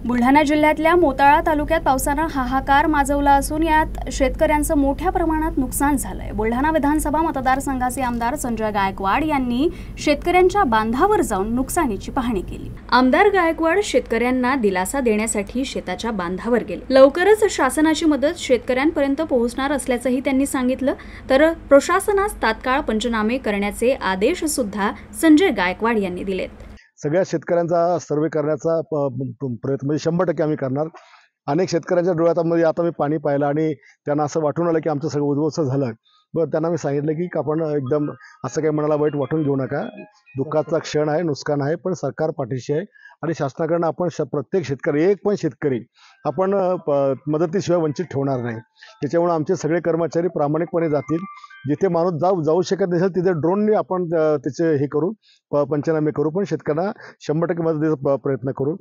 बुलढाणा जिल्ह्यातल्या मोताळा तालुक्यात पावसानं हाहाकार माजवला असून यात शेतकऱ्यांचं मोठ्या प्रमाणात नुकसान झालंय। बुलढाणा विधानसभा मतदारसंघाचे आमदार संजय गायकवाड यांनी शेतकऱ्यांच्या बांधावर जाऊन नुकसानीची पाहणी केली। आमदार गायकवाड शेतकऱ्यांना दिलासा देण्यासाठी शेताच्या बांधावर गेले। लवकरच शासनाची मदत शेतकऱ्यांपर्यंत पोहोचणार असल्याचंही त्यांनी सांगितलं। तर प्रशासनास तात्काळ पंचनामे करण्याचे आदेश सुद्धा संजय गायकवाड यांनी दिलेत। सगळ्या शेतकऱ्यांचा सर्वे करण्याचा प्रयत्न म्हणजे 100% आम्ही करणार। अनेक शेतकऱ्यांच्या डोळ्यामध्ये आता मी पाणी पाहिलं आणि त्यांना असं वाटून आलं की आमचं सगळं उद्ध्वस्त झालं। त्यांना मी सांगितलं की आपण एकदम असं काही मनाला वाईट वाटून घेऊ नका, दुःखाचा क्षण आहे, नुकसान आहे, पण सरकार पाठीशी आहे आणि शासनाकडून आपण प्रत्येक शेतकरी, एक पण शेतकरी आपण मदतीशिवाय वंचित ठेवणार नाही। त्याच्यामुळे आमचे सगळे कर्मचारी प्रामाणिकपणे जातील। जिथे माणूस जाऊ शकत नसेल तिथे ड्रोनने आपण त्याचे हे करू, पंचनामे करू, पण शेतकऱ्यांना 100% मदतीचा प्रयत्न करू।